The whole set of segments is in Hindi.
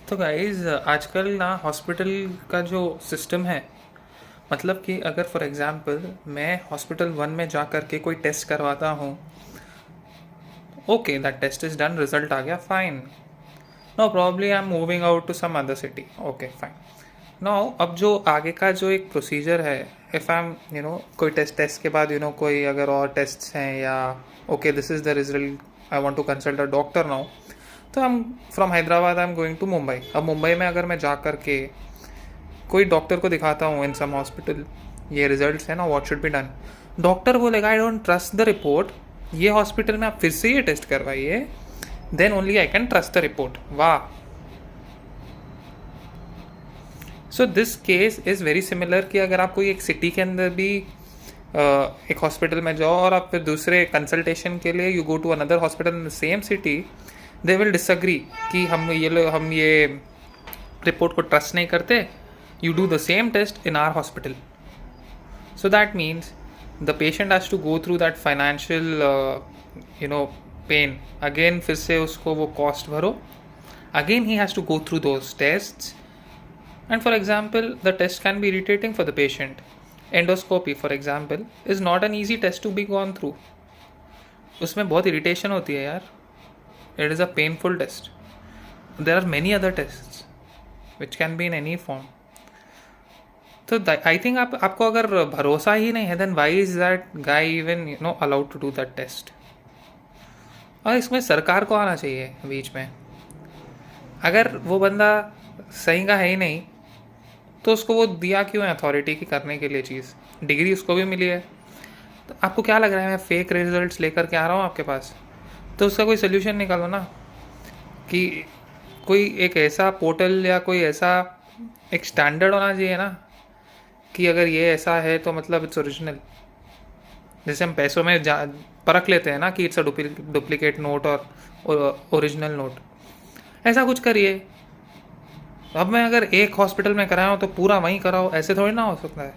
तो गाइज आजकल ना हॉस्पिटल का जो सिस्टम है, मतलब कि अगर फॉर एग्जांपल मैं हॉस्पिटल 1 में जा कर के कोई टेस्ट करवाता हूँ, okay that test is done, result आ गया, fine, no probably I am moving out to some other city, okay fine. No अब जो आगे का जो एक प्रोसीजर है, इफ़ आई एम कोई टेस्ट टेस्ट के बाद कोई अगर और टेस्ट हैं, या okay this is the result, I want to consult a doctor now, तो हम from Hyderabad I am going to Mumbai. अब मुंबई में अगर मैं जा कर के कोई डॉक्टर को दिखाता हूँ इन सम हॉस्पिटल, ये रिजल्ट्स है ना, what should be done, doctor बोलेगा I don't trust the report, ये हॉस्पिटल में आप फिर से ये टेस्ट करवाइए, then only I can trust the report. वाह। So this case is very similar कि अगर आप कोई एक सिटी के अंदर भी एक हॉस्पिटल में जाओ और आप फिर दूसरे कंसल्टेशन के लिए you go to another hospital in the same city, they will disagree कि हम ये रिपोर्ट को ट्रस्ट नहीं करते, you do the same test in our hospital. So that means the patient has to go through that financial pain again, फिर से उसको वो cost भरो, again he has to go through those tests, and for example the test can be irritating for the patient. Endoscopy for example is not an easy test to be gone through. उसमें बहुत irritation होती है यार, it is a painful test. There are many other tests which can be in any form. तो आई थिंक आपको अगर भरोसा ही नहीं है, then why is that guy even allowed to do that test. और इसमें सरकार को आना चाहिए बीच में। अगर वो बंदा सही का है ही नहीं, तो उसको वो दिया क्यों है अथॉरिटी की करने के लिए चीज़, डिग्री उसको भी मिली है। तो आपको क्या लग रहा है मैं फेक रिजल्ट्स लेकर के आ रहा हूँ आपके पास? तो उसका कोई सोल्यूशन निकालो ना, कि कोई एक ऐसा पोर्टल या कोई ऐसा एक स्टैंडर्ड होना चाहिए ना, कि अगर ये ऐसा है तो मतलब इट्स ओरिजिनल। जैसे हम पैसों में परख लेते हैं ना कि इट्स अ डुप्लीकेट नोट और ओरिजिनल नोट, ऐसा कुछ करिए। अब मैं अगर एक हॉस्पिटल में कराया हूँ तो पूरा वहीं कराओ, ऐसे थोड़ी ना हो सकता है।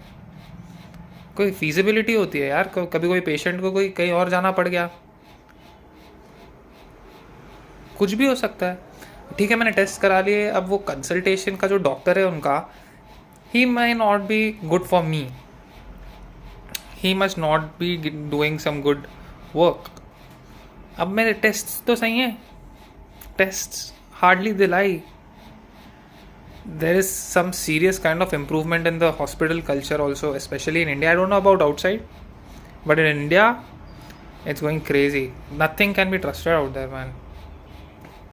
कोई फीजिबिलिटी होती है यार, कभी कोई पेशेंट को कोई कहीं और जाना पड़ गया, कुछ भी हो सकता है। ठीक है मैंने टेस्ट करा लिए, अब वो कंसल्टेशन का जो डॉक्टर है उनका, he may not be good for me, he must not be doing some good work. अब मेरे टेस्ट तो सही हैं, test hardly they lie. There is some serious kind of improvement in the hospital culture also, especially in India. I don't know about outside, but in India it's going crazy. Nothing can be trusted out there, man.